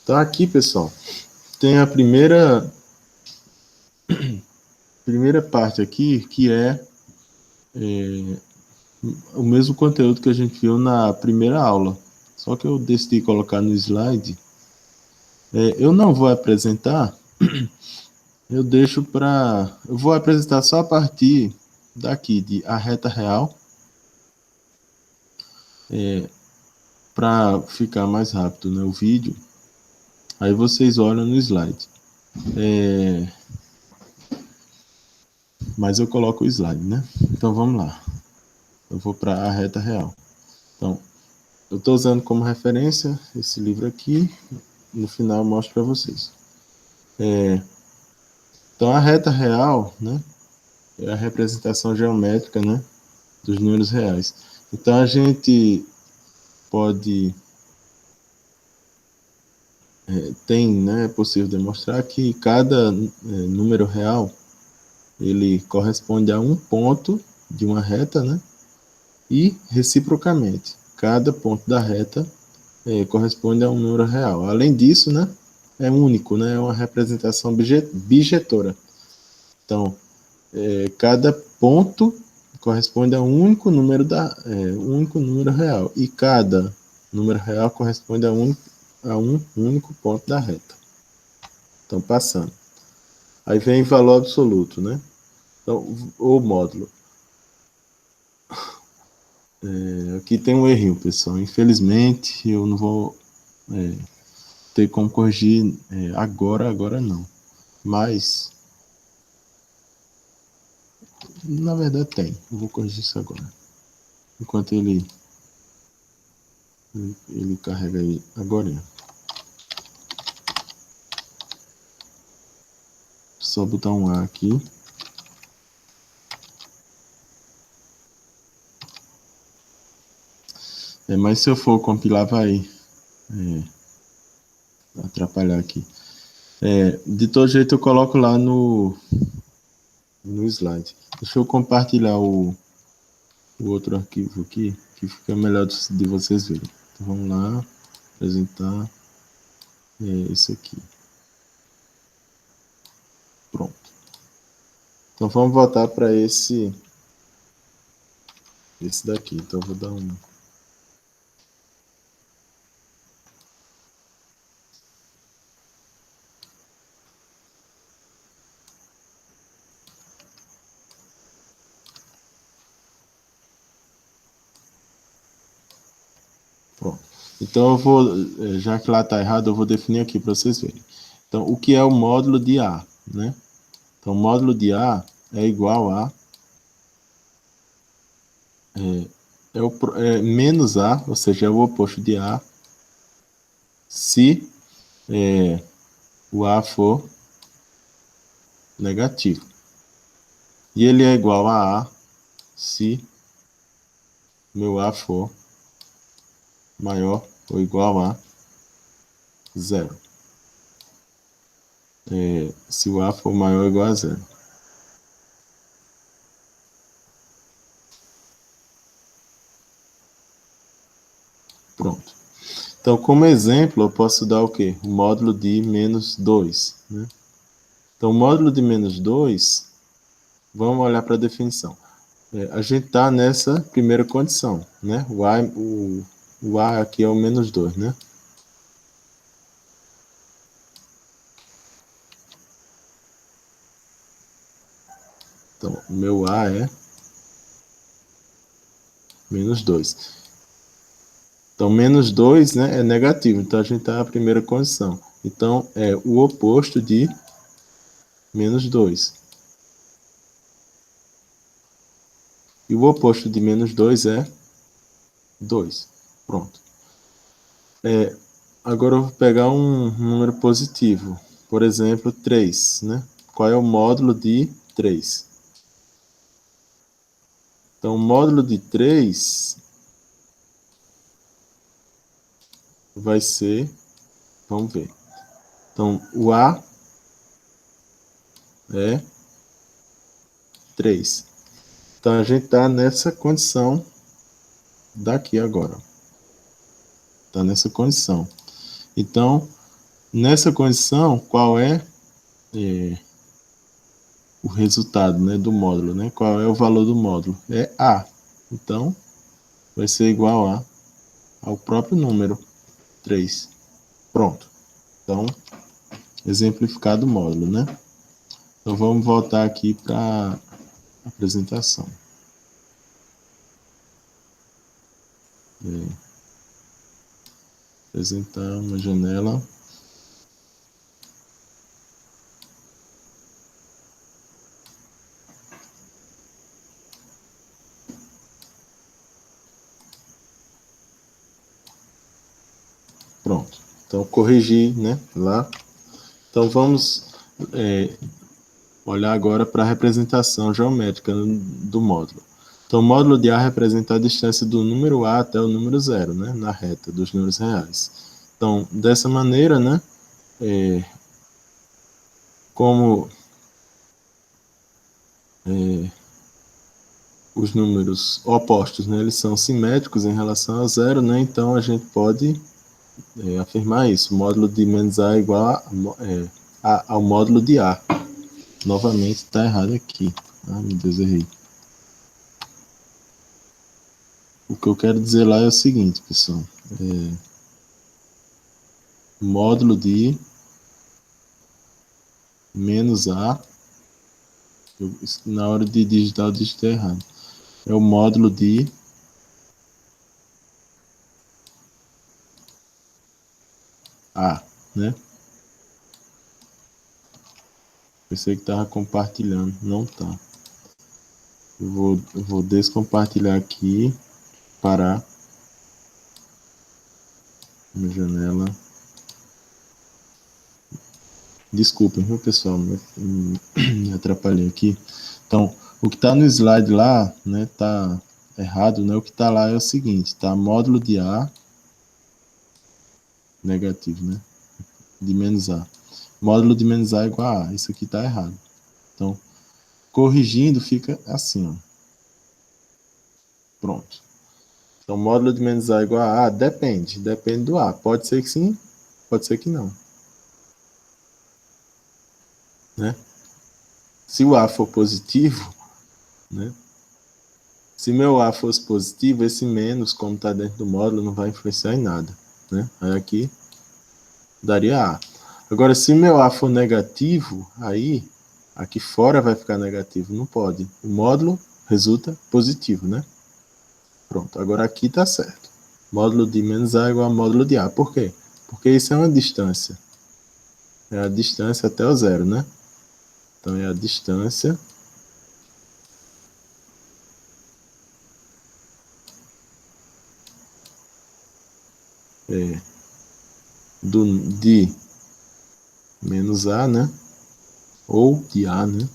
Então, aqui, pessoal, tem a primeira parte aqui, que é o mesmo conteúdo que a gente viu na primeira aula. Só que eu decidi colocar no slide. Eu não vou apresentar, eu deixo para... Eu vou apresentar só a partir daqui, de a reta real, para ficar mais rápido, né, o vídeo. Aí vocês olham no slide. Mas eu coloco o slide, né? Então vamos lá. Eu vou para a reta real. Então, eu estou usando como referência esse livro aqui. No final eu mostro para vocês. Então, a reta real, né, é a representação geométrica, né, dos números reais. Então, a gente pode... é possível demonstrar que cada número real, ele corresponde a um ponto de uma reta, né, e, reciprocamente, cada ponto da reta corresponde a um número real. Além disso, né, é único, né, é uma representação bijetora. Então, cada ponto corresponde a um único número único número real, e cada número real corresponde a um único ponto da reta. Então, passando. Aí vem valor absoluto, né? Então, o módulo. Aqui tem um errinho, pessoal. Infelizmente, eu não vou ter como corrigir agora não. Mas, na verdade tem. Eu vou corrigir isso agora. Enquanto ele carrega aí agora. Só botar um A aqui. Mas se eu for compilar, vai atrapalhar aqui. De todo jeito, eu coloco lá no slide. Deixa eu compartilhar o outro arquivo aqui, que fica melhor de vocês verem. Então, vamos lá, apresentar esse aqui. Pronto. Então, vamos voltar para esse daqui. Então, eu vou dar um... Pronto. Então, eu vou, já que lá está errado, eu vou definir aqui para vocês verem. Então, o que é o módulo de A, né? Então, o módulo de A é igual a menos A, ou seja, é o oposto de A, se o A for negativo. E ele é igual a A se meu A for maior ou igual a zero. Se o A for maior ou igual a zero. Pronto. Então, como exemplo, eu posso dar o quê? O módulo de menos 2. Né? Então, o módulo de menos 2, vamos olhar para a definição. A gente está nessa primeira condição. Né? O A aqui é o menos 2. Né? Então, o meu A é menos 2. Então, menos 2, né, é negativo. Então, a gente está na primeira condição. Então, é o oposto de menos 2. E o oposto de menos 2 é 2. Pronto. Agora eu vou pegar um número positivo. Por exemplo, 3. Né? Qual é o módulo de 3? Então, o módulo de 3 vai ser... Vamos ver. Então, o A é 3. Então, a gente está nessa condição daqui agora. Está nessa condição. Então, Nessa condição, qual é o resultado, né, do módulo, né? Qual é o valor do módulo? É A. Então, vai ser igual ao próprio número 3. Pronto. Então, exemplificado o módulo, né? Então, vamos voltar aqui para a apresentação. Apresentar uma janela. Pronto. Então, corrigir, né, lá. Então, vamos olhar agora para a representação geométrica do módulo. Então, o módulo de A representa a distância do número A até o número 0, né, na reta dos números reais. Então, dessa maneira, né, como os números opostos, né, eles são simétricos em relação a 0, né, então a gente pode afirmar isso. O módulo de menos A é igual ao módulo de A. Novamente está errado aqui. Ah, meu Deus, errei. O que eu quero dizer lá é o seguinte, pessoal. Módulo de menos A. Na hora de digitar, eu digitei errado. É o módulo de A, né? Pensei que estava compartilhando, não tá. Eu vou descompartilhar aqui, parar minha janela. Desculpem, viu, pessoal? Me atrapalhei aqui. Então, o que está no slide lá, né, tá errado, né? O que está lá é o seguinte, tá? Módulo de A negativo, né? De menos A. Módulo de menos A é igual a A. Isso aqui está errado. Então, corrigindo, fica assim, ó. Pronto. Então, módulo de menos A é igual a A, depende do A. Pode ser que sim, pode ser que não. Né? Se o A for positivo, né? Se meu A fosse positivo, esse menos, como está dentro do módulo, não vai influenciar em nada. Né? Aí aqui daria A. Agora, se meu A for negativo, aí aqui fora vai ficar negativo. Não pode. O módulo resulta positivo, né? Pronto, agora aqui está certo. Módulo de menos A é igual a módulo de A. Por quê? Porque isso é uma distância. É a distância até o zero, né? Então, é a distância de menos A, né? Ou de A, né?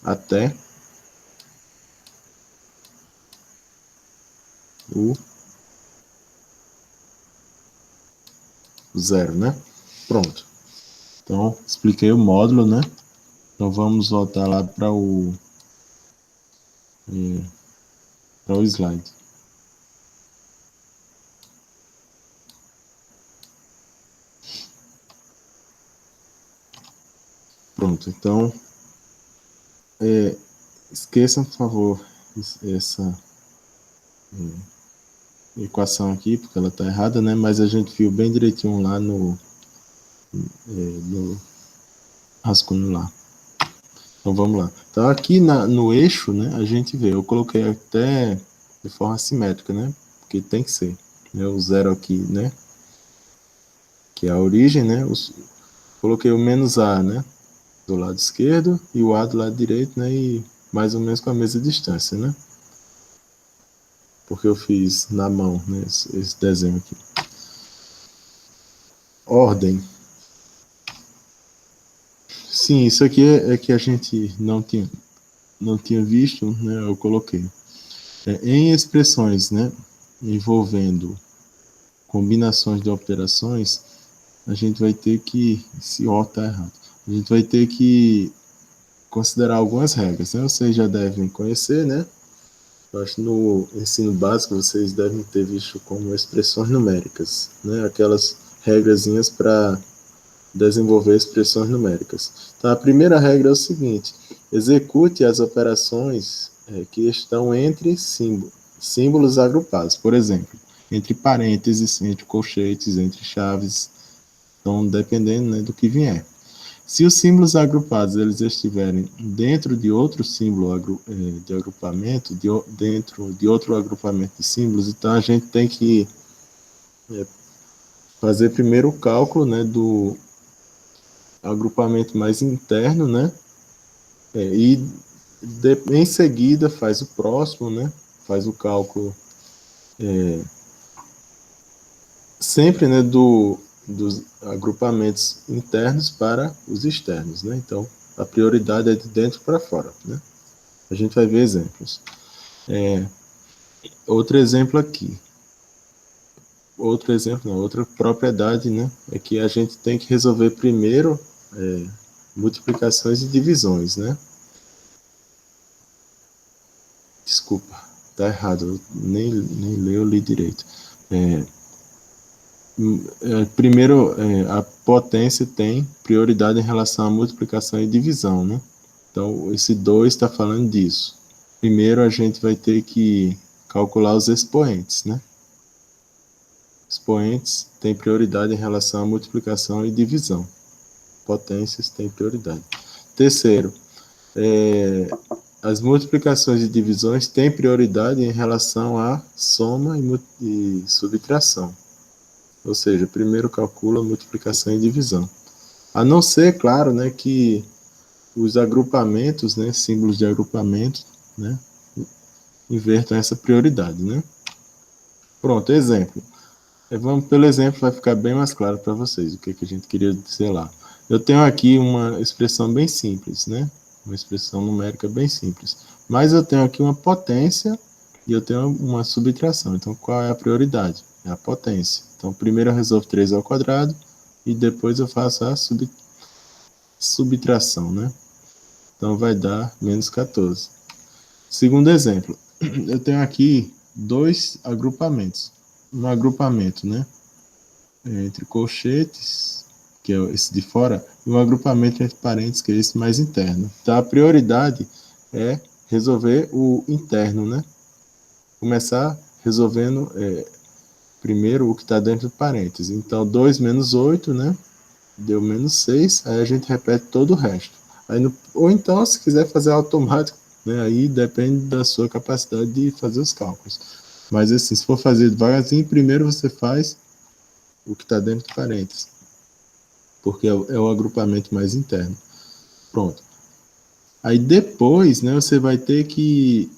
Até o zero, né? Pronto. Então, expliquei o módulo, né? Então, vamos voltar lá para o slide. Pronto. Então, esqueçam, por favor, essa equação aqui, porque ela está errada, né? Mas a gente viu bem direitinho lá no rascunho lá. Então vamos lá. Então aqui no eixo, né, a gente vê, eu coloquei até de forma simétrica, né? Porque tem que ser. Né, o zero aqui, né? Que é a origem, né? Coloquei o menos A, né? Do lado esquerdo e o A do lado direito, né? E mais ou menos com a mesma distância, né? Porque eu fiz na mão, né? Esse desenho aqui. Ordem. Sim, isso aqui é que a gente não tinha visto, né? Eu coloquei. Em expressões, né? Envolvendo combinações de operações, a gente vai ter que, se O está errado, a gente vai ter que considerar algumas regras, né? Vocês já devem conhecer, né? Eu acho que no ensino básico vocês devem ter visto como expressões numéricas, né? Aquelas regrazinhas para desenvolver expressões numéricas. Então, a primeira regra é o seguinte: execute as operações que estão entre símbolos agrupados. Por exemplo, entre parênteses, entre colchetes, entre chaves. Então, dependendo, né, do que vier. Se os símbolos agrupados eles estiverem dentro de outro símbolo de agrupamento, dentro de outro agrupamento de símbolos, então a gente tem que fazer primeiro o cálculo, né, do agrupamento mais interno, né, em seguida faz o próximo, né, faz o cálculo sempre, né, dos agrupamentos internos para os externos, né. Então a prioridade é de dentro para fora, né. A gente vai ver exemplos. Outro exemplo aqui. Outro exemplo, não, outra propriedade, né? É que a gente tem que resolver primeiro multiplicações e divisões, né? Desculpa, tá errado, eu nem li direito. Primeiro, a potência tem prioridade em relação à multiplicação e divisão, né? Então, esse 2 está falando disso. Primeiro, a gente vai ter que calcular os expoentes, né? Expoentes têm prioridade em relação à multiplicação e divisão. Potências têm prioridade. Terceiro, as multiplicações e divisões têm prioridade em relação à soma e subtração. Ou seja, primeiro calcula multiplicação e divisão. A não ser, claro, né, que os agrupamentos, né, símbolos de agrupamento, né, invertam essa prioridade, né? Pronto, exemplo. Vamos pelo exemplo, vai ficar bem mais claro para vocês o que a gente queria dizer lá. Eu tenho aqui uma expressão bem simples, né? Uma expressão numérica bem simples. Mas eu tenho aqui uma potência e eu tenho uma subtração. Então, qual é a prioridade? É a potência. Então, primeiro eu resolvo 3 ao quadrado e depois eu faço a subtração, né? Então, vai dar menos 14. Segundo exemplo, eu tenho aqui dois agrupamentos. Um agrupamento, né? Entre colchetes, que é esse de fora, e um agrupamento entre parênteses, que é esse mais interno. Então, a prioridade é resolver o interno, né? Começar resolvendo primeiro o que está dentro do parênteses. Então, 2 menos 8, né? Deu menos 6, aí a gente repete todo o resto. Ou então, se quiser fazer automático, né? Aí depende da sua capacidade de fazer os cálculos. Mas assim, se for fazer devagarzinho, primeiro você faz o que está dentro do parênteses, porque é o agrupamento mais interno. Pronto. Aí depois, né, você vai ter que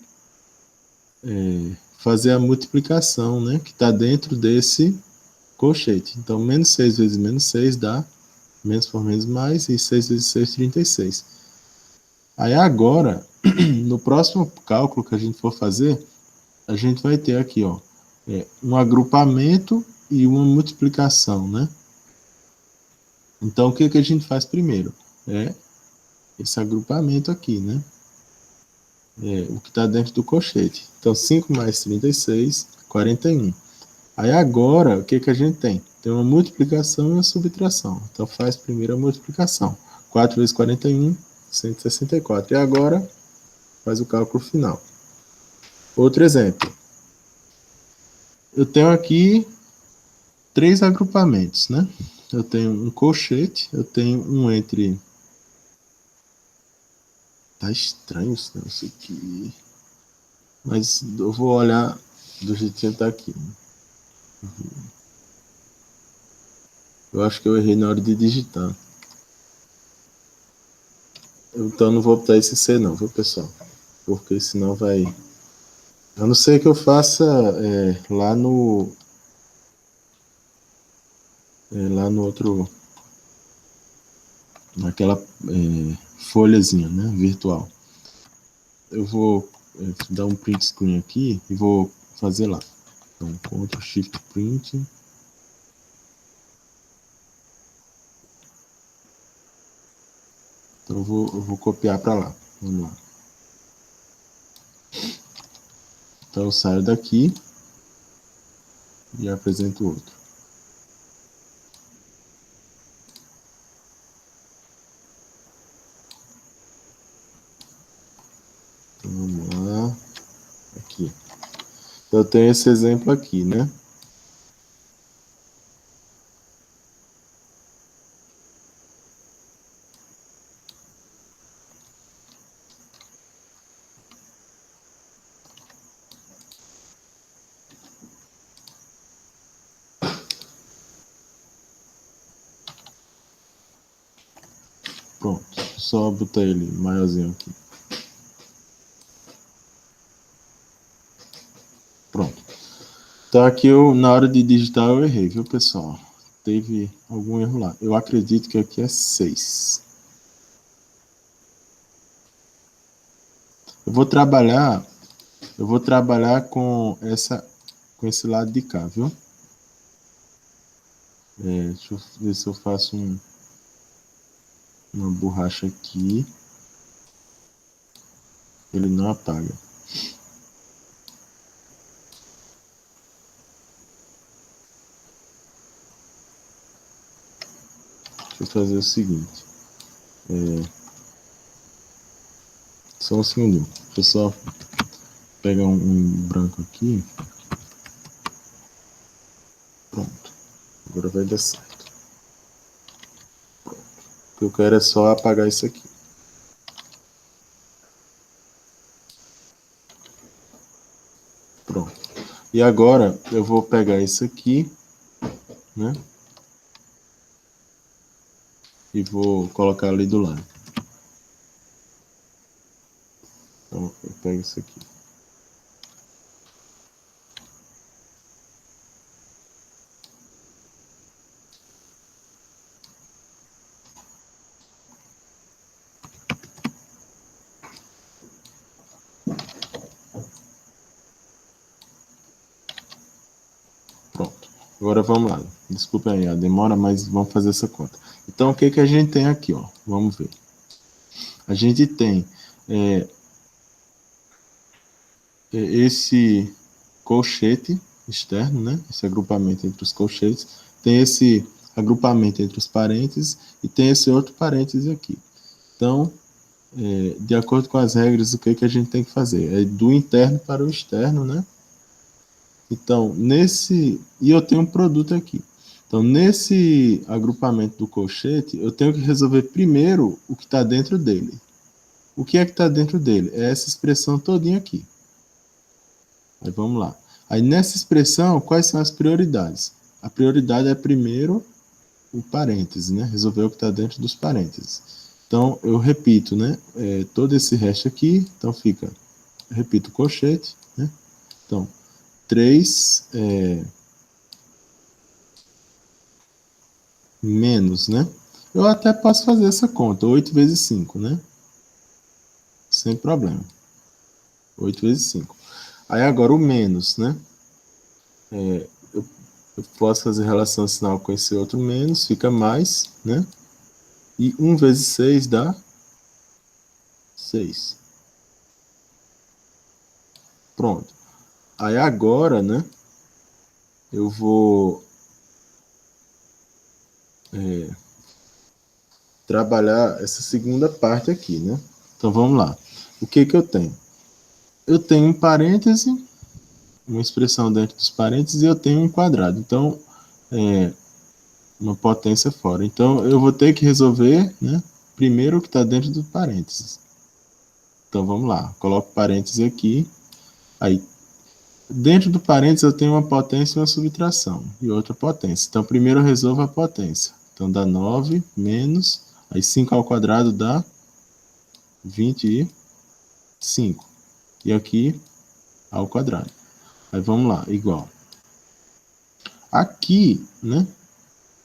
fazer a multiplicação, né, que está dentro desse colchete. Então, menos 6 vezes menos 6 dá menos por menos mais, e 6 vezes 6, 36. Aí agora, no próximo cálculo que a gente for fazer, a gente vai ter aqui, ó, um agrupamento e uma multiplicação, né? Então, o que a gente faz primeiro? Esse agrupamento aqui, né? O que está dentro do colchete. Então, 5 mais 36, 41. Aí agora, o que a gente tem? Tem uma multiplicação e uma subtração. Então, faz primeiro a multiplicação. 4 vezes 41, 164. E agora, faz o cálculo final. Outro exemplo. Eu tenho aqui 3 agrupamentos, né? Eu tenho um colchete, eu tenho um entre... Tá estranho isso aqui. Mas eu vou olhar do jeitinho que tá aqui. Eu acho que eu errei na hora de digitar. Então não vou botar esse C não, viu, pessoal? Porque senão vai... A não ser que eu faça lá no outro... Naquela folhazinha, né, virtual. Eu vou dar um print screen aqui e vou fazer lá. Então, Ctrl Shift Print. Então eu vou copiar para lá. Vamos lá. Então eu saio daqui e apresento outro. Então, vamos lá. Aqui. Então, eu tenho esse exemplo aqui, né? Pronto. Só botar ele maiorzinho aqui. Pronto. Então aqui na hora de digitar eu errei, viu, pessoal? Teve algum erro lá. Eu acredito que aqui é 6. Eu vou trabalhar com esse lado de cá, viu? Deixa eu ver se eu faço uma borracha aqui. Ele não apaga. Deixa eu fazer o seguinte. Só um segundinho. Deixa eu só pegar um branco aqui. Pronto. Agora vai dar certo. Pronto. O que eu quero é só apagar isso aqui. Pronto. E agora eu vou pegar isso aqui, né? E vou colocar ali do lado. Então, eu pego isso aqui. Pronto. Agora vamos lá. Desculpa aí a demora, mas vamos fazer essa conta. Então, o que que a gente tem aqui, ó? Vamos ver. A gente tem esse colchete externo, né? Esse agrupamento entre os colchetes. Tem esse agrupamento entre os parênteses e tem esse outro parêntese aqui. Então, de acordo com as regras, o que que a gente tem que fazer? É do interno para o externo, né? Então, e eu tenho um produto aqui. Então, nesse agrupamento do colchete, eu tenho que resolver primeiro o que está dentro dele. O que é que está dentro dele? É essa expressão todinha aqui. Aí vamos lá. Aí nessa expressão, quais são as prioridades? A prioridade é primeiro o parêntese, né? Resolver o que está dentro dos parênteses. Então, eu repito, né? Todo esse resto aqui, então fica, repito o colchete, né? Então, 3 menos, né? Eu até posso fazer essa conta, 8 vezes 5, né? Sem problema. 8 vezes 5. Aí agora o menos, né? Eu posso fazer relação sinal com esse outro menos, fica mais, né? E 1 vezes 6 dá 6. Pronto. Aí agora, né? Eu vou trabalhar essa segunda parte aqui, né? Então vamos lá. O que que eu tenho? Eu tenho um parêntese, uma expressão dentro dos parênteses e eu tenho um quadrado. Então, uma potência fora. Então, eu vou ter que resolver, né? Primeiro o que está dentro do parênteses. Então, vamos lá. Coloco parênteses aqui. Aí, dentro do parênteses eu tenho uma potência e uma subtração. E outra potência. Então, primeiro eu resolvo a potência. Então, dá 9 menos... Aí, 5 ao quadrado dá 25. E aqui, ao quadrado. Aí, vamos lá. Igual. Aqui, né?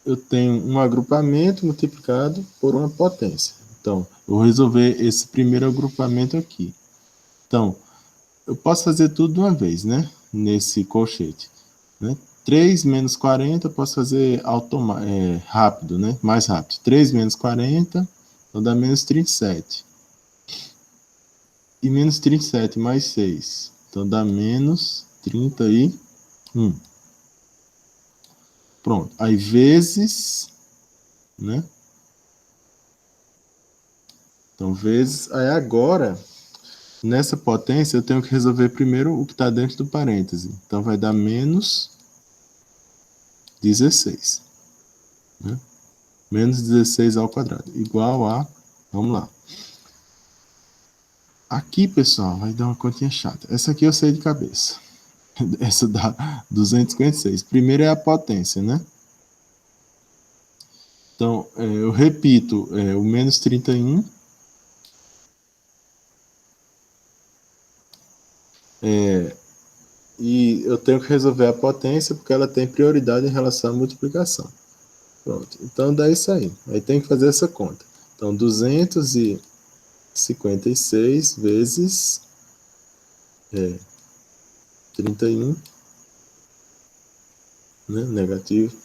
Eu tenho um agrupamento multiplicado por uma potência. Então, eu vou resolver esse primeiro agrupamento aqui. Então, eu posso fazer tudo de uma vez, né? Nesse colchete. Né? 3 menos 40, eu posso fazer rápido, né? Mais rápido. 3 menos 40, então dá menos 37. E menos 37 mais 6. Então dá menos 31. Pronto. Aí vezes, né? Então vezes, aí agora, nessa potência, eu tenho que resolver primeiro o que está dentro do parêntese. Então vai dar menos 16. Né? Menos 16 ao quadrado. Igual a, vamos lá. Aqui, pessoal, vai dar uma continha chata. Essa aqui eu sei de cabeça. Essa dá 256. Primeiro é a potência, né? Então, eu repito, o menos 31. E eu tenho que resolver a potência porque ela tem prioridade em relação à multiplicação. Pronto. Então, dá isso aí. Aí tem que fazer essa conta. Então, 256 vezes 31, né? Negativo.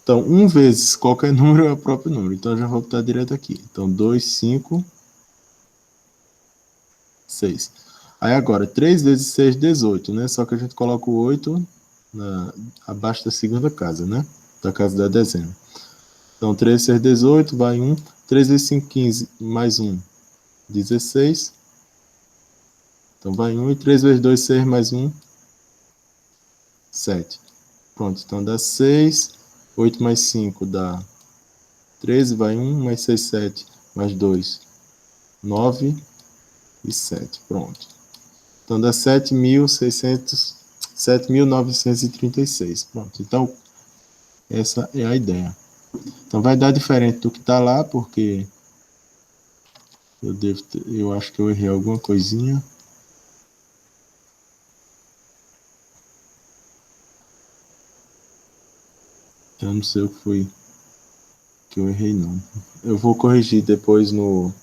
Então, 1 vezes qualquer número é o próprio número. Então, eu já vou botar direto aqui. Então, 2, 5, 6. Aí agora, 3 vezes 6, 18, né? Só que a gente coloca o 8 abaixo da segunda casa, né? Da casa da dezena. Então, 3 vezes 18, vai 1. 3 vezes 5, 15, mais 1, 16. Então, vai 1. E 3 vezes 2, 6, mais 1, 7. Pronto, então dá 6. 8 mais 5 dá 13, vai 1, mais 6, 7, mais 2, 9 e 7. Pronto. Então dá 7.936. Pronto. Então, essa é a ideia. Então vai dar diferente do que está lá, porque eu acho que eu errei alguma coisinha. Eu não sei o que foi que eu errei, não. Eu vou corrigir depois no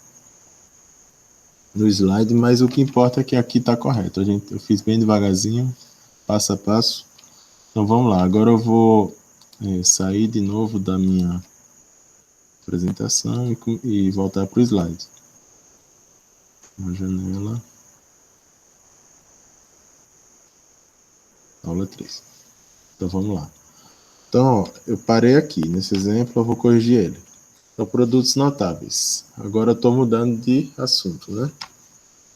slide, mas o que importa é que aqui está correto. Eu fiz bem devagarzinho, passo a passo. Então vamos lá. Agora eu vou sair de novo da minha apresentação e voltar para o slide. Uma janela. Aula 3. Então vamos lá. Então, ó, eu parei aqui. Nesse exemplo, eu vou corrigir ele. Então, produtos notáveis. Agora eu estou mudando de assunto, né?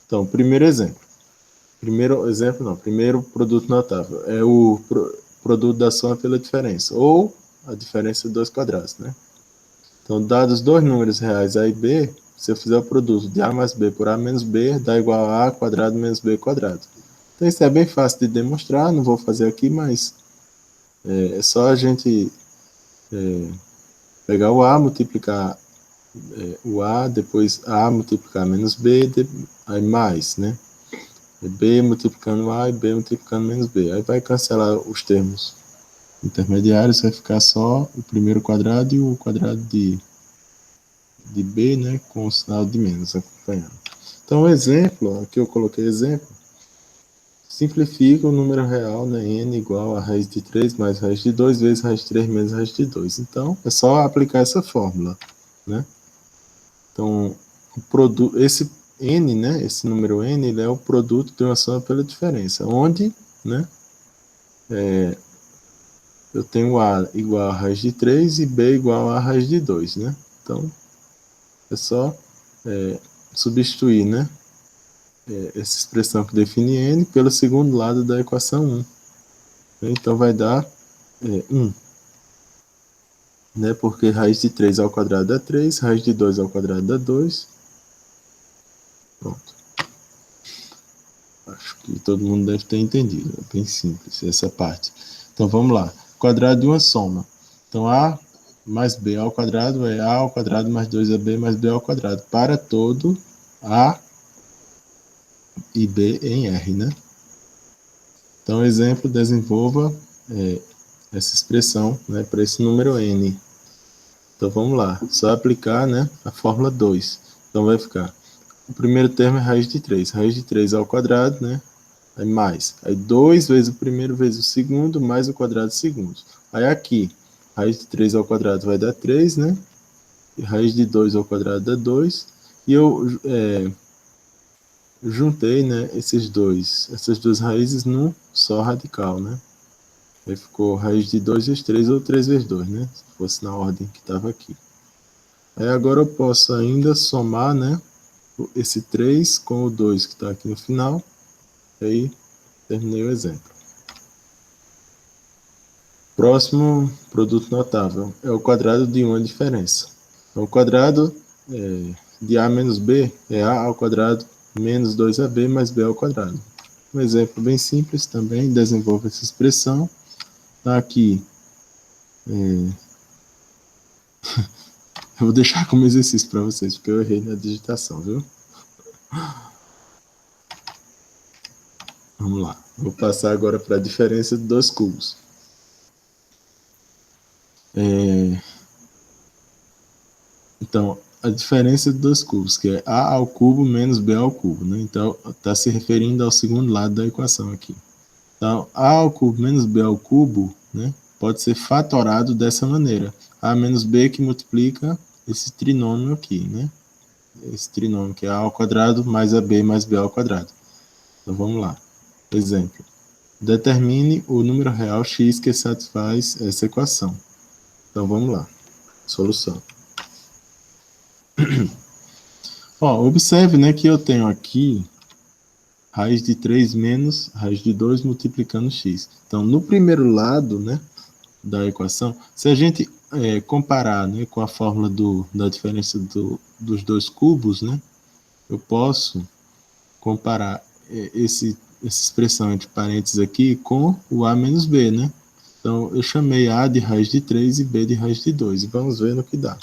Então, primeiro exemplo. Primeiro produto notável. É o produto da soma pela diferença. Ou a diferença de dois quadrados, né? Então, dados dois números reais A e B, se eu fizer o produto de A mais B por A menos B, dá igual a A quadrado menos B quadrado. Então, isso é bem fácil de demonstrar, não vou fazer aqui, mas é só a gente pegar o A, multiplicar o A, depois A multiplicar menos B, aí mais, né? B multiplicando A e B multiplicando menos B. Aí vai cancelar os termos intermediários, vai ficar só o primeiro quadrado e o quadrado de B, né, com o sinal de menos acompanhando. Então, o exemplo, aqui eu coloquei exemplo, simplifica o número real, né, n igual a raiz de 3 mais raiz de 2 vezes raiz de 3 menos raiz de 2. Então, é só aplicar essa fórmula, né? Então, esse n, né, esse número n, ele é o produto de uma soma pela diferença, onde, né, eu tenho a igual a raiz de 3 e b igual a raiz de 2, né? Então, é só substituir, né, essa expressão que define n pelo segundo lado da equação 1. Então vai dar 1. Né, porque raiz de 3 ao quadrado dá 3, raiz de 2 ao quadrado dá 2. Pronto. Acho que todo mundo deve ter entendido. É bem simples essa parte. Então vamos lá. Quadrado de uma soma. Então A mais B ao quadrado é A ao quadrado mais 2AB mais B ao quadrado. Para todo A e B em R, né? Então, exemplo, desenvolva essa expressão, né, para esse número n. Então, vamos lá. Só aplicar, né, a fórmula 2. Então, vai ficar... O primeiro termo é raiz de 3. Raiz de 3 ao quadrado, né? Aí mais. Aí 2 vezes o primeiro vezes o segundo, mais o quadrado do segundo. Aí aqui, raiz de 3 ao quadrado vai dar 3, né? E raiz de 2 ao quadrado dá 2. E eu eu juntei, né, essas duas raízes num só radical, né? Aí ficou raiz de 2 vezes 3 ou 3 vezes 2, né? Se fosse na ordem que estava aqui. Aí agora eu posso ainda somar, né, esse 3 com o 2 que está aqui no final. Aí terminei o exemplo. Próximo produto notável é o quadrado de uma diferença. Então, o quadrado de a menos b é a ao quadrado menos 2ab mais b ao quadrado. Um exemplo bem simples também, desenvolve essa expressão. Tá aqui, eu vou deixar como exercício para vocês, porque eu errei na digitação, viu? Vamos lá. Vou passar agora para a diferença de dois cubos. Então, a diferença de dois cubos, que é a ao cubo menos b ao cubo, né? Então, está se referindo ao segundo lado da equação aqui. Então, a ao cubo menos b ao cubo, né, pode ser fatorado dessa maneira. A menos b que multiplica esse trinômio aqui, né? Esse trinômio que é a ao quadrado mais ab mais b ao quadrado. Então, vamos lá. Exemplo. Determine o número real x que satisfaz essa equação. Então, vamos lá. Solução. Ó, observe, né, que eu tenho aqui raiz de 3 menos raiz de 2 multiplicando x. Então, no primeiro lado, né, da equação, se a gente comparar, né, com a fórmula da diferença dos dois cubos, né, eu posso comparar essa expressão entre parênteses aqui com o a menos b, né? Então, eu chamei a de raiz de 3 e b de raiz de 2. E vamos ver no que dá.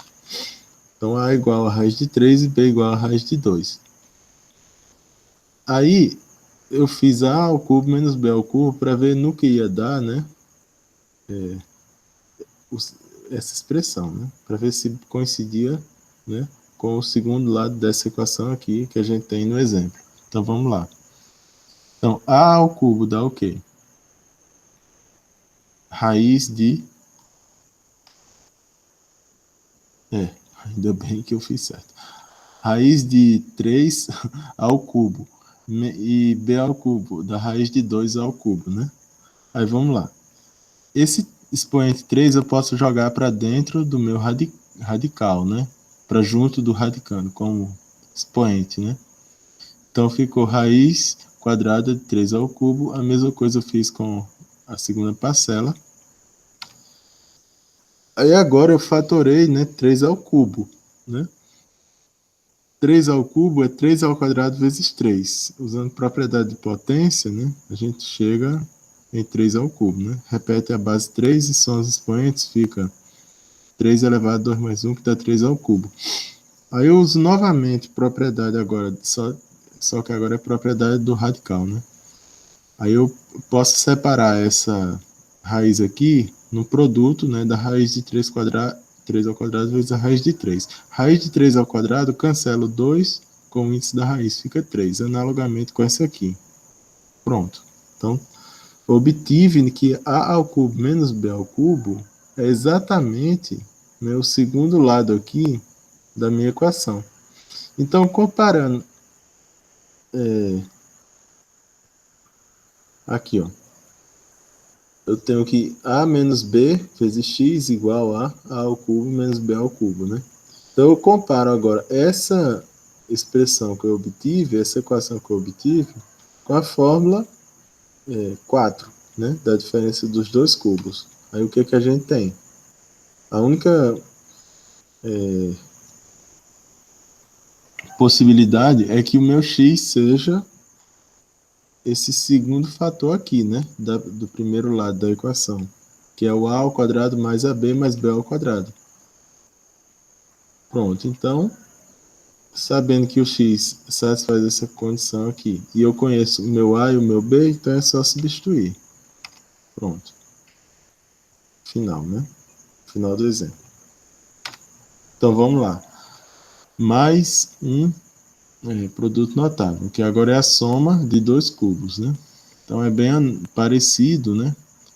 Então, a igual a raiz de 3 e b igual a raiz de 2. Aí, eu fiz a ao cubo menos b ao cubo para ver no que ia dar, né? Essa expressão, né? Para ver se coincidia, né, com o segundo lado dessa equação aqui que a gente tem no exemplo. Então, vamos lá. Então, a ao cubo dá o quê? Raiz de... ainda bem que eu fiz certo. Raiz de 3 ao cubo e b ao cubo da raiz de 2 ao cubo, né? Aí vamos lá. Esse expoente 3 eu posso jogar para dentro do meu radical, né? Para junto do radicando, como expoente, né? Então ficou raiz quadrada de 3 ao cubo. A mesma coisa eu fiz com a segunda parcela. Aí agora eu fatorei, né, 3 ao cubo, né? 3 ao cubo é 3 ao quadrado vezes 3. Usando propriedade de potência, né, a gente chega em 3 ao cubo, né? Repete a base 3 e são os expoentes, fica 3 elevado a 2 mais 1, que dá 3 ao cubo. Aí eu uso novamente propriedade agora, só que agora é propriedade do radical, né? Aí eu posso separar essa raiz aqui no produto, né, da raiz de 3 ao quadrado vezes a raiz de 3. Raiz de 3 ao quadrado, cancelo 2 com o índice da raiz, fica 3, analogamente com essa aqui. Pronto. Então, obtive que a ao cubo menos b ao cubo é exatamente, né, o segundo lado aqui da minha equação. Então, comparando aqui, ó, eu tenho que a menos b vezes x igual a ao cubo menos b ao cubo, né? Então, eu comparo agora essa expressão que eu obtive, essa equação que eu obtive, com a fórmula 4, né, da diferença dos dois cubos. Aí, o que, que a gente tem? A única possibilidade é que o meu x seja esse segundo fator aqui, né, do primeiro lado da equação, que é o a ao quadrado mais ab mais b ao quadrado. Pronto, então, sabendo que o x satisfaz essa condição aqui, e eu conheço o meu a e o meu b, então é só substituir. Pronto. Final, né? Final do exemplo. Então, vamos lá. Mais um produto notável, que agora é a soma de dois cubos, né? Então, é bem parecido, né?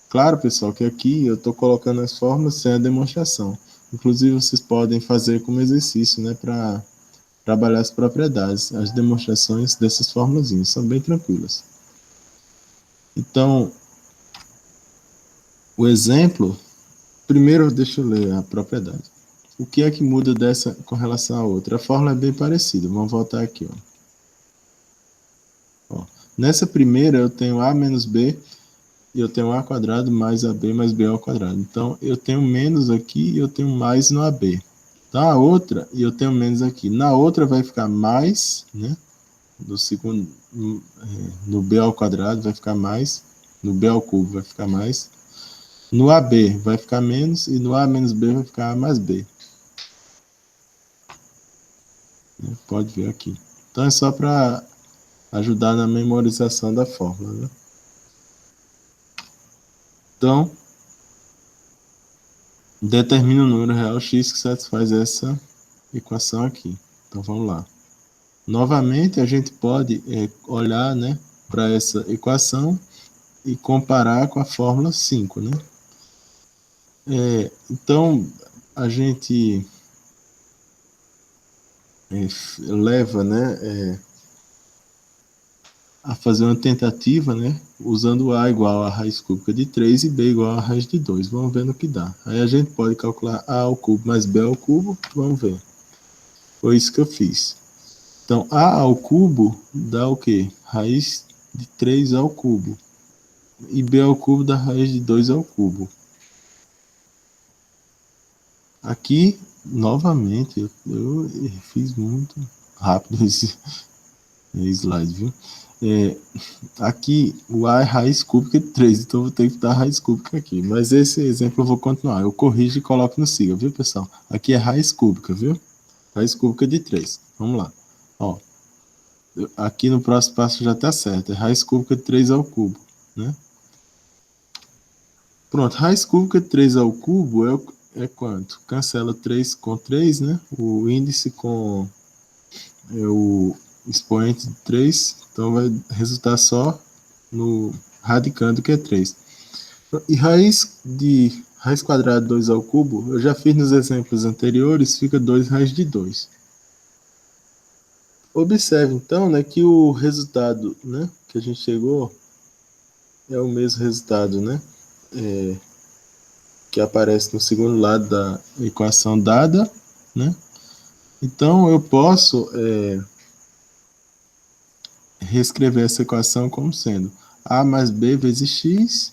Claro, pessoal, que aqui eu estou colocando as fórmulas sem a demonstração. Inclusive, vocês podem fazer como exercício, né? Para trabalhar as propriedades, as demonstrações dessas formulazinhas, são bem tranquilas. Então, o exemplo, primeiro deixa eu ler a propriedade. O que é que muda dessa com relação à outra? A fórmula é bem parecida, vamos voltar aqui. Ó. Nessa primeira eu tenho A menos B, e eu tenho A quadrado mais AB mais B ao quadrado. Então, eu tenho menos aqui e eu tenho mais no AB. Na outra, e eu tenho menos aqui. Na outra vai ficar mais, né? No segundo, no B ao quadrado vai ficar mais, no B ao cubo vai ficar mais, no AB vai ficar menos e no A menos B vai ficar A mais B. Pode ver aqui. Então é só para ajudar na memorização da fórmula, né? Então, determina o número real x que satisfaz essa equação aqui. Então vamos lá. Novamente, a gente pode olhar, né, para essa equação e comparar com a fórmula 5, né? Então, a gente leva, né, a fazer uma tentativa, né, usando A igual a raiz cúbica de 3 e B igual a raiz de 2. Vamos ver no que dá. Aí a gente pode calcular A ao cubo mais B ao cubo. Vamos ver. Foi isso que eu fiz. Então, A ao cubo dá o quê? Raiz de 3 ao cubo. E B ao cubo dá raiz de 2 ao cubo. Aqui, novamente, eu fiz muito rápido esse slide, viu? Aqui, o A é raiz cúbica de 3, então eu vou ter que dar raiz cúbica aqui. Mas esse exemplo eu vou continuar. Eu corrijo e coloco no siga, viu, pessoal? Aqui é raiz cúbica, viu? Raiz cúbica de 3. Vamos lá. Ó, aqui no próximo passo já está certo. É raiz cúbica de 3 ao cubo, né? Pronto, raiz cúbica de 3 ao cubo é quanto? Cancela 3 com 3, né? O índice com o expoente de 3, então vai resultar só no radicando, que é 3. E raiz quadrada de 2 ao cubo, eu já fiz nos exemplos anteriores, fica 2 raiz de 2. Observe, então, né, que o resultado, né, que a gente chegou é o mesmo resultado, né, que aparece no segundo lado da equação dada, né? Então, eu posso reescrever essa equação como sendo A mais B vezes X,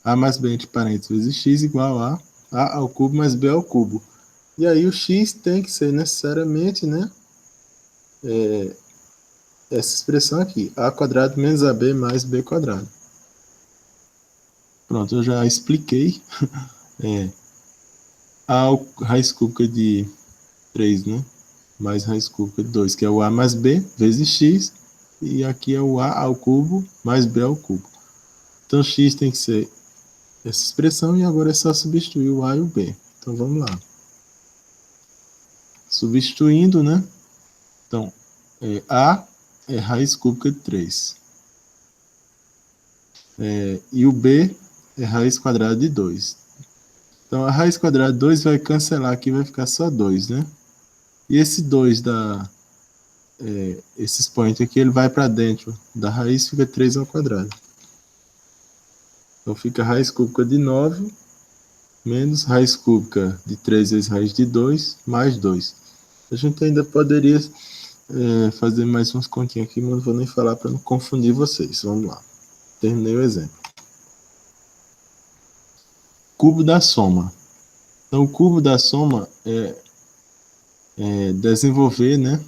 A mais B entre parênteses vezes X igual a A ao cubo mais B ao cubo. E aí o X tem que ser necessariamente, né, essa expressão aqui, A quadrado menos AB mais B quadrado. Pronto, eu já expliquei. A raiz cúbica de 3, né, mais raiz cúbica de 2, que é o A mais B vezes X, e aqui é o A ao cubo mais B ao cubo. Então X tem que ser essa expressão e agora é só substituir o A e o B. Então vamos lá. Substituindo, né? Então, A é raiz cúbica de 3. E o B é raiz quadrada de 2. Então a raiz quadrada de 2 vai cancelar aqui, vai ficar só 2, né? E esse 2 esse expoente aqui, ele vai para dentro da raiz, fica 3 ao quadrado. Então fica raiz cúbica de 9 menos raiz cúbica de 3 vezes raiz de 2 mais 2. A gente ainda poderia fazer mais umas continhas aqui, mas não vou nem falar para não confundir vocês. Vamos lá. Terminei o exemplo. Cubo da soma. Então, o cubo da soma é desenvolver, né,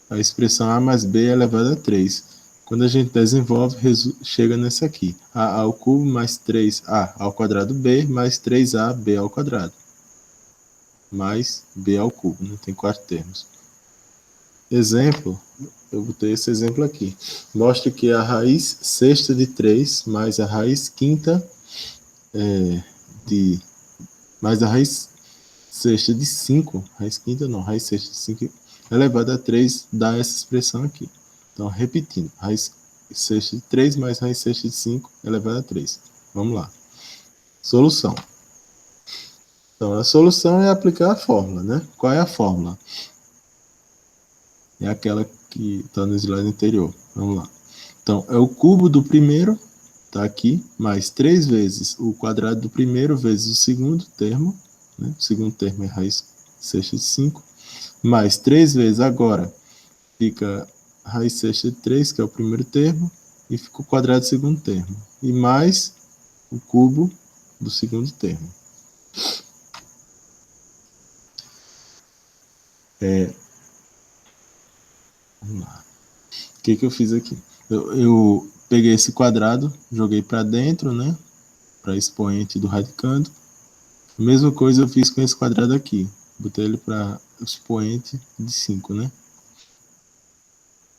a expressão A mais B elevado a 3. Quando a gente desenvolve, chega nessa aqui. A ao cubo mais 3A ao quadrado B mais 3AB ao quadrado. Mais B ao cubo, né? Tem 4 termos. Exemplo, eu botei esse exemplo aqui. Mostra que a raiz sexta de 3 mais a raiz quinta mais a raiz sexta de 5, raiz quinta não, raiz sexta de 5 elevado a 3 dá essa expressão aqui. Então, repetindo, raiz sexta de 3 mais raiz sexta de 5 elevado a 3. Vamos lá. Solução. Então, a solução é aplicar a fórmula, né? Qual é a fórmula? é aquela que está no slide anterior. Vamos lá. Então, é o cubo do primeiro, está aqui, mais 3 vezes o quadrado do primeiro vezes o segundo termo, né? O segundo termo é raiz sexta de 5, mais 3 vezes agora, fica raiz sexta de 3, que é o primeiro termo, e fica o quadrado do segundo termo, e mais o cubo do segundo termo. Vamos lá. O que eu fiz aqui? Eu peguei esse quadrado, joguei para dentro, né? Para expoente do radicando. A mesma coisa eu fiz com esse quadrado aqui. Botei ele para expoente de 5, né?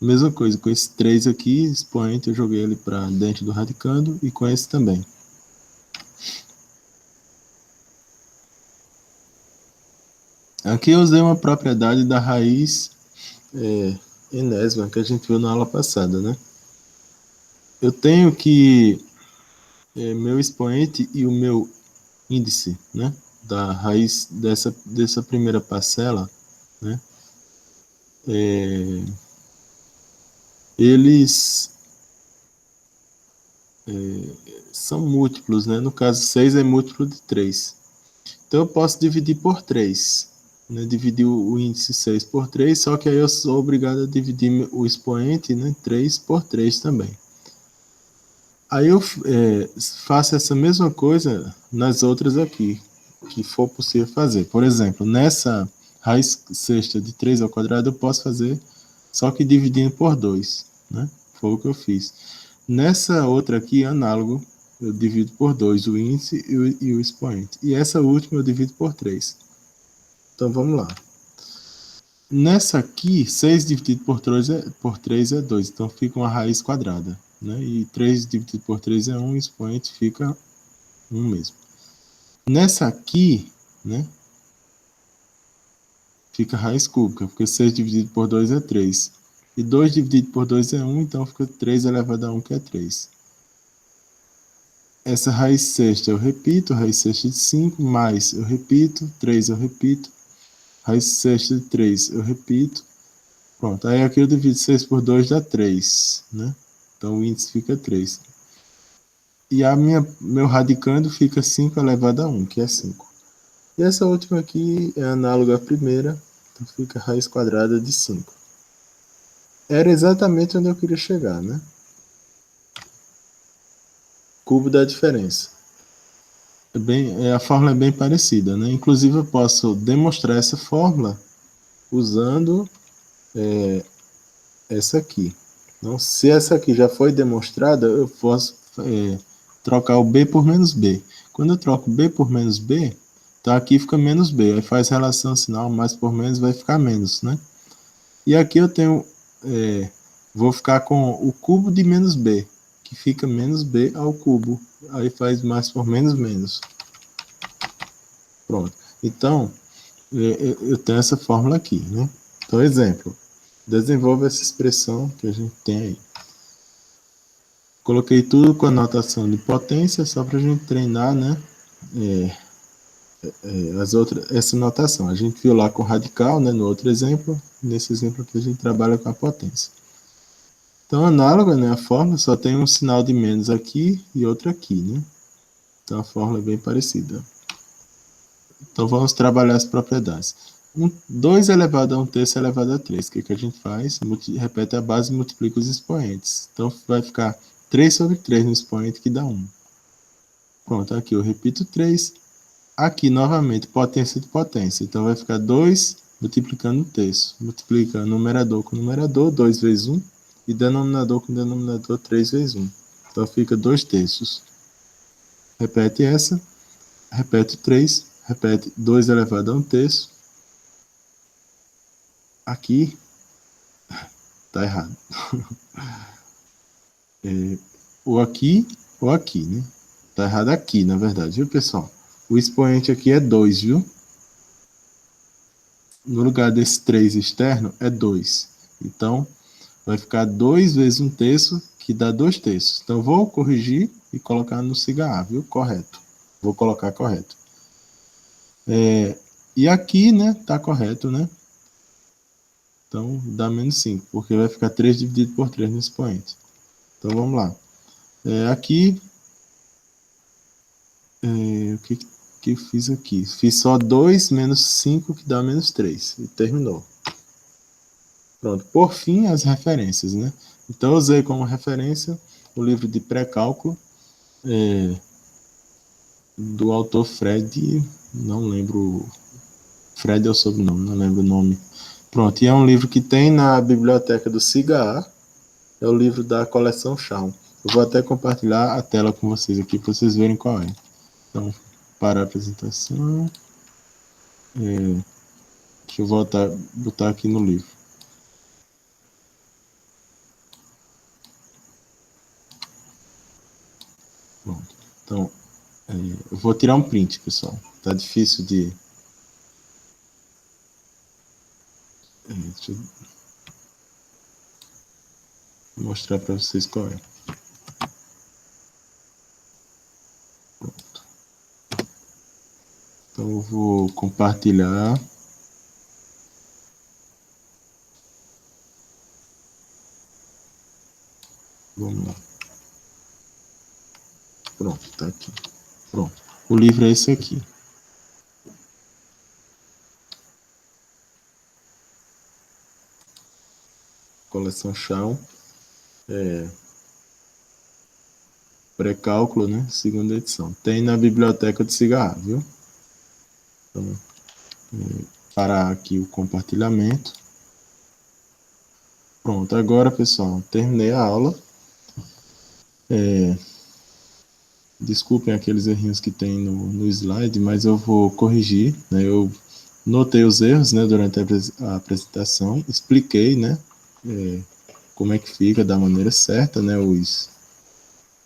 Mesma coisa com esse 3 aqui, expoente, eu joguei ele para dentro do radicando e com esse também. Aqui eu usei uma propriedade da raiz enésima que a gente viu na aula passada, né? Eu tenho que meu expoente e o meu índice, né, da raiz dessa primeira parcela, né, eles são múltiplos, né? No caso, 6 é múltiplo de 3. Então, eu posso dividir por 3. Né? Dividir o índice 6 por 3, só que aí eu sou obrigado a dividir o expoente, né, 3 por 3 também. Aí eu faço essa mesma coisa nas outras aqui, que for possível fazer. Por exemplo, nessa raiz sexta de 3 ao quadrado, eu posso fazer só que dividindo por 2, né? Foi o que eu fiz. Nessa outra aqui, análogo, eu divido por 2 o índice e o expoente. E essa última eu divido por 3. Então, vamos lá. Nessa aqui, 6 dividido por 3 é 2, então fica uma raiz quadrada. Né? E 3 dividido por 3 é 1, o expoente fica 1 mesmo. Nessa aqui, né, fica raiz cúbica, porque 6 dividido por 2 é 3. E 2 dividido por 2 é 1, então fica 3 elevado a 1, que é 3. Essa raiz sexta eu repito, raiz sexta de 5, mais eu repito, 3 eu repito, raiz sexta de 3 eu repito. Pronto, aí aqui eu divido 6 por 2 dá 3, né? Então o índice fica 3. E meu radicando fica 5 elevado a 1, que é 5. E essa última aqui é análoga à primeira, então fica raiz quadrada de 5. Era exatamente onde eu queria chegar, né? Cubo da diferença. A fórmula é bem parecida, né? Inclusive eu posso demonstrar essa fórmula usando essa aqui. Então, se essa aqui já foi demonstrada, eu posso trocar o B por menos B. Quando eu troco B por menos B, então aqui fica menos B. Aí faz relação sinal, mais por menos vai ficar menos, né? E aqui eu tenho, vou ficar com o cubo de menos B, que fica menos B ao cubo. Aí faz mais por menos menos. Pronto. Então, eu tenho essa fórmula aqui, né? Então, exemplo. Desenvolve essa expressão que a gente tem aí. Coloquei tudo com a notação de potência, só para a gente treinar, né? Essa notação. A gente viu lá com radical, né? No outro exemplo. Nesse exemplo aqui a gente trabalha com a potência. Então, análoga, né? A fórmula só tem um sinal de menos aqui e outro aqui, né? Então, a fórmula é bem parecida. Então, vamos trabalhar as propriedades. 2 elevado a 1 terço elevado a 3. O que a gente faz? Repete a base e multiplica os expoentes. Então, vai ficar 3 sobre 3 no expoente, que dá 1. Pronto, aqui eu repito 3. Aqui, novamente, potência de potência. Então, vai ficar 2 multiplicando 1 terço. Multiplica numerador com numerador, 2 vezes 1. E denominador com denominador, 3 vezes 1. Então, fica 2 terços. Repete essa. Repete 3. Repete 2 elevado a 1 terço. Aqui tá errado. Ou aqui, né? Tá errado aqui, na verdade, viu, pessoal? O expoente aqui é 2, viu? No lugar desse 3 externo, é 2. Então, vai ficar 2 vezes 1 terço, que dá 2 terços. Então, vou corrigir e colocar no siga A, viu? Correto. Vou colocar correto. E aqui, né, tá correto, né? Então, dá menos 5, porque vai ficar 3 dividido por 3 no expoente. Então, vamos lá. Aqui, o que eu fiz aqui? Fiz só 2 menos 5, que dá menos 3. E terminou. Pronto. Por fim, as referências, né? Então, eu usei como referência o livro de pré-cálculo do autor Fred, não lembro, Fred é o sobrenome, não lembro o nome. Pronto, e é um livro que tem na biblioteca do CIGA, é o livro da coleção Shawn. Eu vou até compartilhar a tela com vocês aqui para vocês verem qual é. Então, para a apresentação, deixa eu botar aqui no livro. Pronto. Então, eu vou tirar um print, pessoal. Tá difícil de... deixa eu mostrar para vocês qual é. Pronto. Então, eu vou compartilhar. Vamos lá. Pronto, tá aqui. Pronto. O livro é esse aqui. Coleção Shawn. Pré-cálculo, né? Segunda edição. Tem na biblioteca de Cigarro, viu? Então, parar aqui o compartilhamento. Pronto, agora, pessoal, terminei a aula. Desculpem aqueles errinhos que tem no slide, mas eu vou corrigir, né? Eu notei os erros, né, durante a apresentação, expliquei, né, como é que fica da maneira certa, né,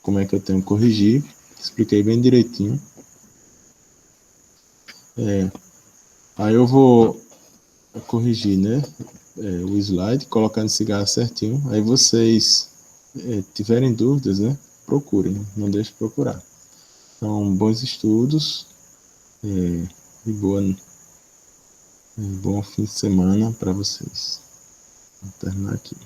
como é que eu tenho que corrigir, expliquei bem direitinho. Aí eu vou corrigir, né, o slide, colocar no cigarro certinho. Aí vocês tiverem dúvidas, né, procurem, não deixe de procurar. Então, bons estudos e bom fim de semana para vocês. Vou terminar aqui.